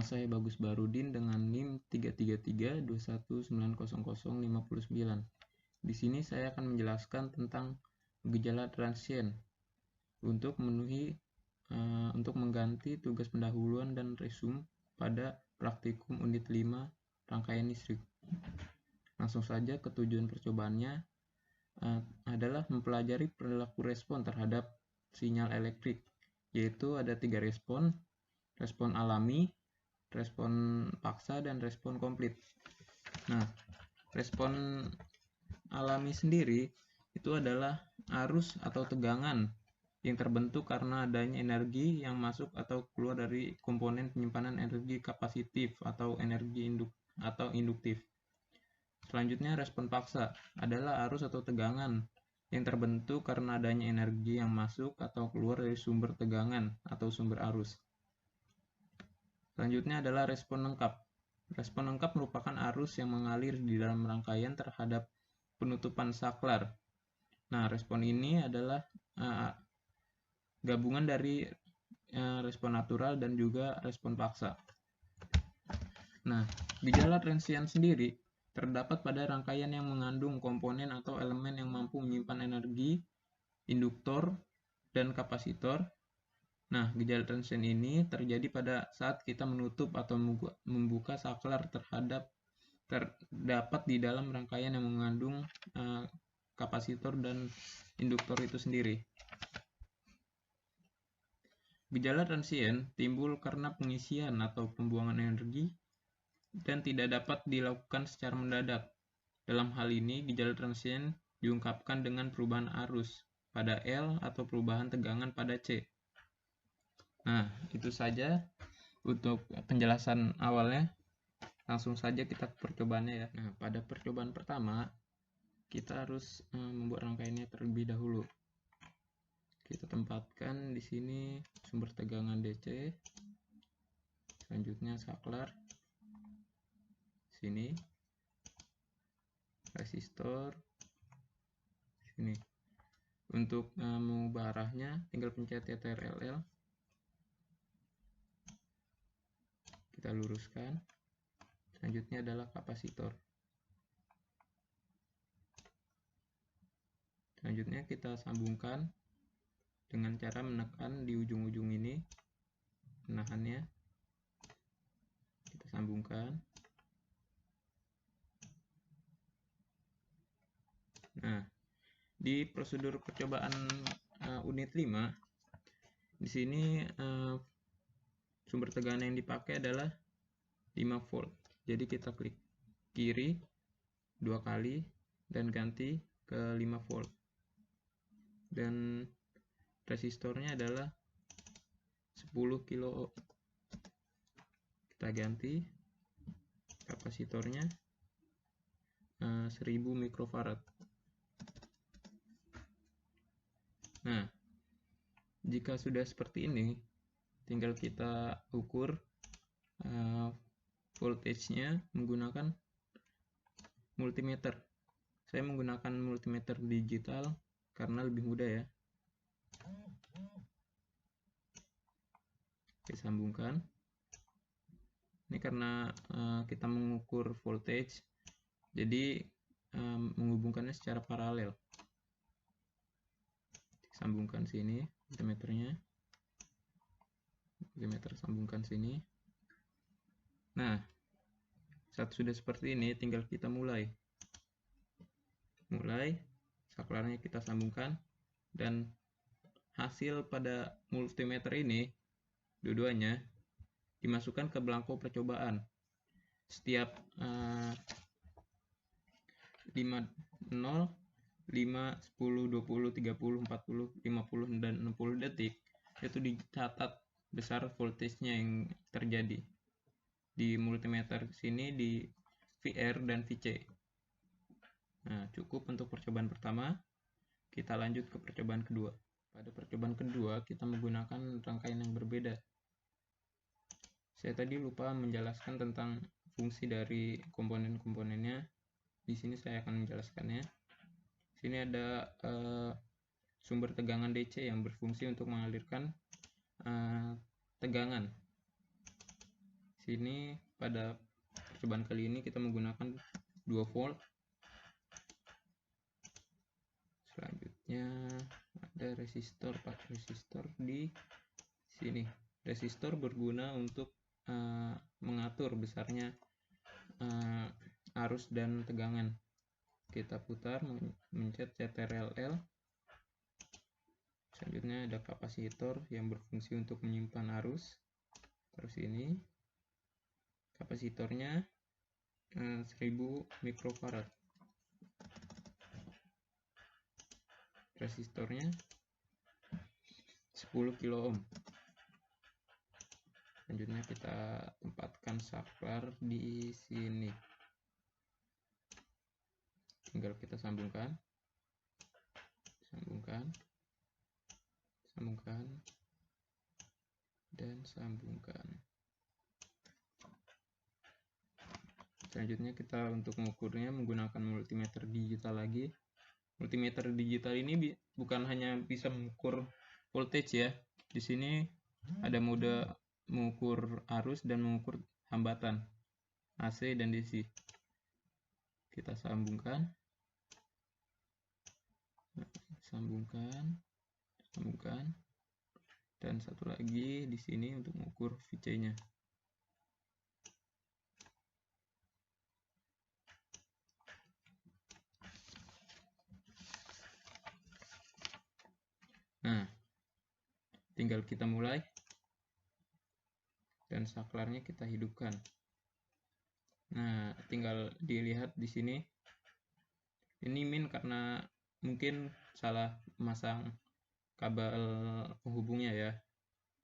saya Bagus Barudin dengan NIM 33321900059. Di sini saya akan menjelaskan tentang gejala transient untuk mengganti tugas pendahuluan dan resum pada praktikum unit 5 rangkaian listrik. Langsung saja ke tujuan percobaannya adalah mempelajari perilaku respon terhadap sinyal elektrik, yaitu ada 3 respon: respon alami, respon paksa, dan respon komplit. Nah, respon alami sendiri itu adalah arus atau tegangan yang terbentuk karena adanya energi yang masuk atau keluar dari komponen penyimpanan energi kapasitif atau energi induktif. Selanjutnya, respon paksa adalah arus atau tegangan yang terbentuk karena adanya energi yang masuk atau keluar dari sumber tegangan atau sumber arus. Selanjutnya adalah respon lengkap. Respon lengkap merupakan arus yang mengalir di dalam rangkaian terhadap penutupan saklar. Nah, respon ini adalah gabungan dari respon natural dan juga respon paksa. Nah, gejala transient sendiri terdapat pada rangkaian yang mengandung komponen atau elemen yang mampu menyimpan energi, induktor, dan kapasitor. Nah, gejala transient ini terjadi pada saat kita menutup atau membuka saklar terdapat di dalam rangkaian yang mengandung kapasitor dan induktor itu sendiri. Gejala transient timbul karena pengisian atau pembuangan energi dan tidak dapat dilakukan secara mendadak. Dalam hal ini, gejala transient diungkapkan dengan perubahan arus pada L atau perubahan tegangan pada C. Nah, itu saja untuk penjelasan awalnya. Langsung saja kita ke percobaannya ya. Nah, pada percobaan pertama, kita harus membuat rangkaiannya terlebih dahulu. Kita tempatkan di sini sumber tegangan DC. Selanjutnya saklar. Sini. Resistor. Sini. Untuk mengubah arahnya, tinggal pencet TRLL. Kita luruskan. Selanjutnya adalah kapasitor. Selanjutnya kita sambungkan dengan cara menekan di ujung-ujung ini, menahannya. Kita sambungkan. Nah, di prosedur percobaan unit 5, di sini sumber tegangan yang dipakai adalah 5 volt. Jadi kita klik kiri 2 kali dan ganti ke 5 volt. Dan resistornya adalah 10 kilo ohm. Kita ganti kapasitornya 1000 mikrofarad. Nah, jika sudah seperti ini, tinggal kita ukur voltage-nya menggunakan multimeter. Saya menggunakan multimeter digital karena lebih mudah ya. Kita sambungkan. Ini karena kita mengukur voltage, jadi menghubungkannya secara paralel. Sambungkan sini multimeternya. Multimeter sambungkan sini. Nah, saat sudah seperti ini, tinggal kita mulai. Saklarnya kita sambungkan, dan hasil pada multimeter ini, dua-duanya, dimasukkan ke belangko percobaan. Setiap 5, 0, 5, 10, 20, 30, 40, 50, dan 60 detik itu dicatat besar voltage-nya yang terjadi di multimeter sini, di VR dan VC. Nah, cukup untuk percobaan pertama. Kita lanjut ke percobaan kedua. Pada percobaan kedua, kita menggunakan rangkaian yang berbeda. Saya tadi lupa menjelaskan tentang fungsi dari komponen-komponennya. Di sini saya akan menjelaskannya. Sini ada sumber tegangan DC yang berfungsi untuk mengalirkan tegangan. sini pada percobaan kali ini kita menggunakan 2 volt. Selanjutnya ada resistor, resistor di sini. Resistor berguna untuk mengatur besarnya arus dan tegangan. Kita putar, mencet CTRL-L. Selanjutnya ada kapasitor yang berfungsi untuk menyimpan arus. Terus ini kapasitornya 1000 mikrofarad. Resistornya 10 kilo ohm. Selanjutnya kita tempatkan saklar di sini. Tinggal kita sambungkan, dan sambungkan. Selanjutnya kita untuk mengukurnya menggunakan multimeter digital lagi. Multimeter digital ini bukan hanya bisa mengukur voltage ya. Di sini ada mode mengukur arus dan mengukur hambatan AC dan DC. Kita sambungkan, dan satu lagi di sini untuk mengukur VC-nya. Nah, tinggal kita mulai dan saklarnya kita hidupkan. Nah, tinggal dilihat di sini. Ini min karena mungkin salah masang kabel penghubungnya ya.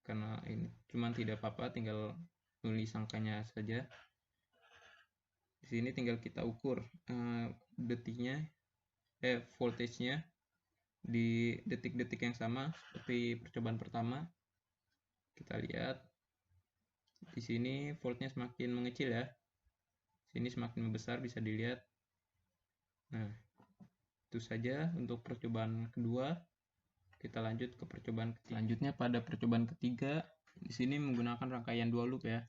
Karena ini cuman tidak apa-apa, tinggal tulis angkanya saja. Di sini tinggal kita ukur voltage-nya di detik-detik yang sama seperti percobaan pertama. Kita lihat di sini voltnya semakin mengecil ya. Sini semakin membesar, bisa dilihat. Nah, itu saja untuk percobaan kedua. Kita lanjut ke percobaan selanjutnya. Pada percobaan ketiga, di sini menggunakan rangkaian 2 loop ya.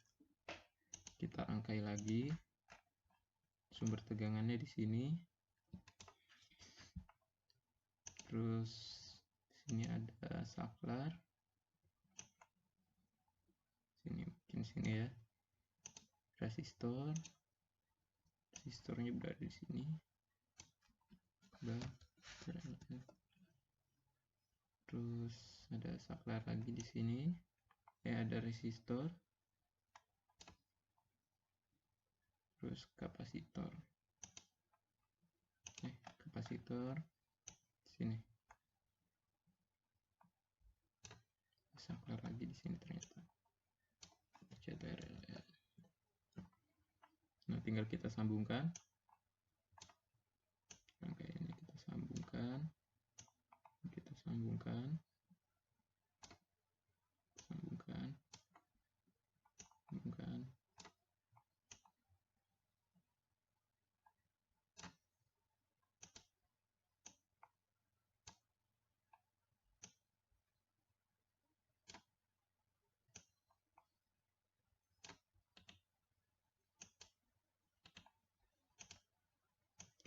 Kita rangkai lagi. Sumber tegangannya di sini. Terus di sini ada saklar. Sini ya. Resistornya berada di sini. Terus ada saklar lagi di sini. Ada resistor. Terus kapasitor. Kapasitor sini. Saklar lagi di sini ternyata. CTRL. Nah, tinggal kita sambungkan. Rangkaiannya kita sambungkan.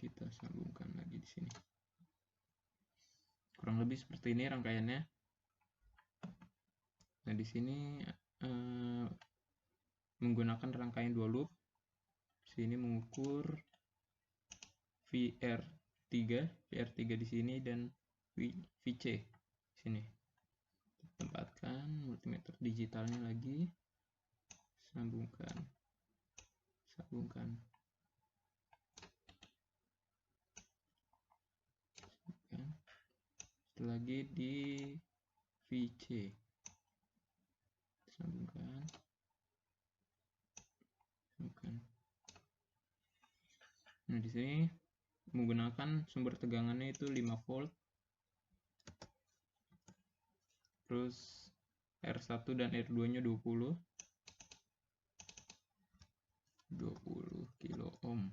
Kita sambungkan lagi di sini. Kurang lebih seperti ini rangkaiannya. Nah, di sini menggunakan rangkaian 2 loop. Sini mengukur VR3 di sini dan VC di sini. Tempatkan multimeter digitalnya lagi. Sambungkan. Lagi di VC, sambungkan. Nah, di sini menggunakan sumber tegangannya itu 5 volt. Terus R1 dan R2-nya 20 kilo ohm.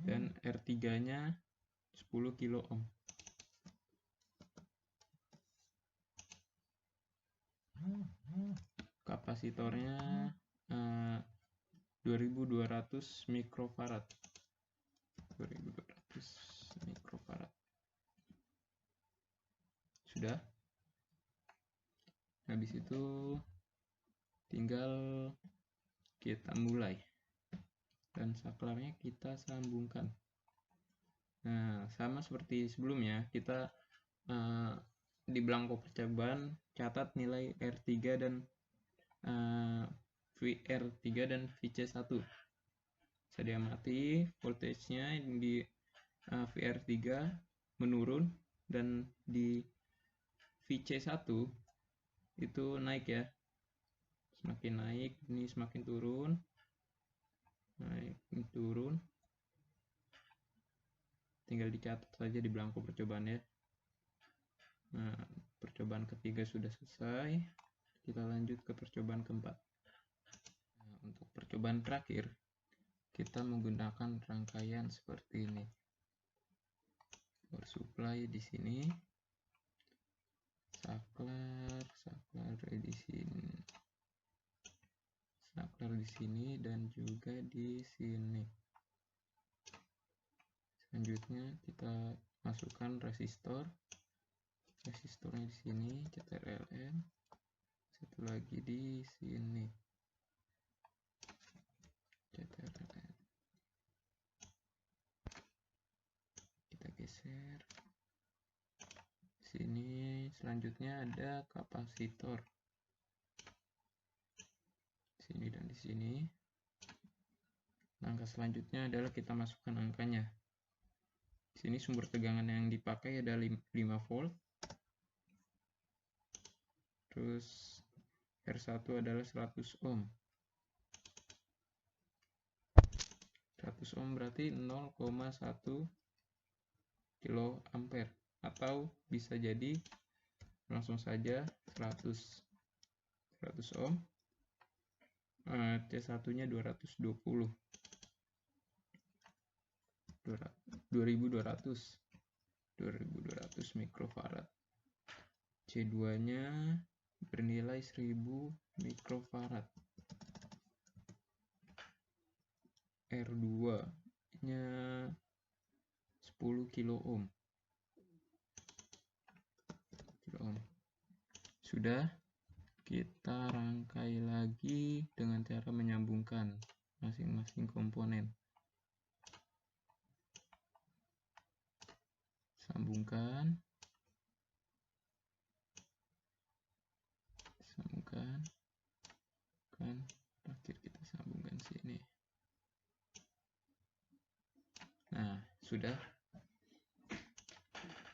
Dan R3-nya 10 kilo ohm. Kapasitornya 2200 mikrofarad. 2200 mikrofarad. Sudah. Habis itu tinggal kita mulai. Dan saklarnya kita sambungkan. Nah, sama seperti sebelumnya, kita di belangko percobaan catat nilai R3 dan VR3 dan VC1. Bisa diamati voltage-nya di VR3 menurun dan di VC1 itu naik ya. Semakin naik, ini semakin turun. Naik, ini turun. Tinggal dicatat saja di belangko percobaan ya. Nah, percobaan ketiga sudah selesai. Kita lanjut ke percobaan keempat. Nah, untuk percobaan terakhir, kita menggunakan rangkaian seperti ini. Power supply di sini, saklar di sini, saklar di sini dan juga di sini. Selanjutnya kita masukkan resistor. Resistornya di sini, CTRLN. Satu lagi di sini, CTRLN. Kita geser. Sini selanjutnya ada kapasitor. Sini dan di sini. Langkah selanjutnya adalah kita masukkan angkanya. Di sini sumber tegangan yang dipakai adalah 5 volt. Terus R1 adalah 100 ohm. 100 ohm berarti 0,1 kilo ampere, atau bisa jadi langsung saja 100 ohm. T1 nya 2200 mikrofarad. C2 nya bernilai 1000 mikrofarad. R2 nya 10 kilo ohm. Sudah, kita rangkai lagi dengan cara menyambungkan masing-masing komponen. Sambungkan, kan terakhir kita sambungkan sini. Nah, sudah.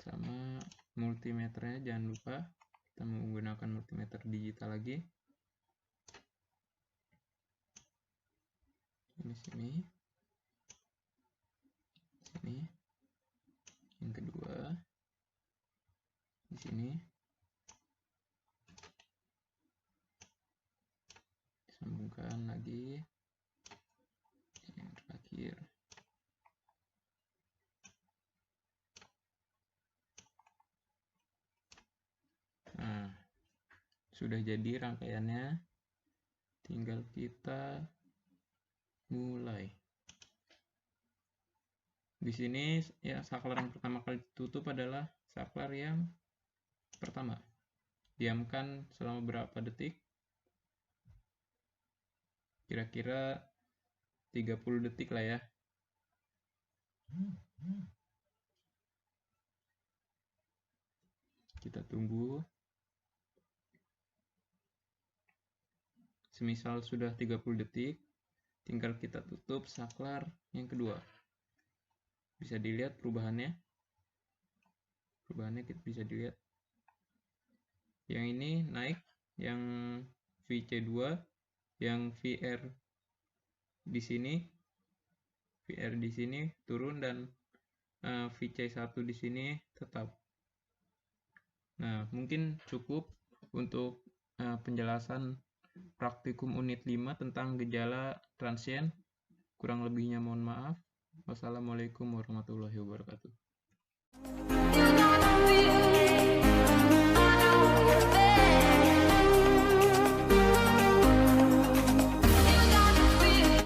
Sama multimeternya jangan lupa, kita menggunakan multimeter digital lagi. Ini sini, yang kedua di sini, sambungkan lagi, yang terakhir. Nah, sudah jadi rangkaiannya, tinggal kita mulai. Di sini ya, saklar yang pertama kali ditutup adalah saklar yang pertama. Diamkan selama berapa detik? Kira-kira 30 detik lah ya. Kita tunggu. Semisal sudah 30 detik, tinggal kita tutup saklar yang kedua. Bisa dilihat perubahannya. Perubahannya kita bisa dilihat. Yang ini naik, yang VC2, yang VR di sini turun, dan VC1 di sini tetap. Nah, mungkin cukup untuk penjelasan praktikum unit 5 tentang gejala transien. Kurang lebihnya mohon maaf. Wassalamualaikum warahmatullahi wabarakatuh.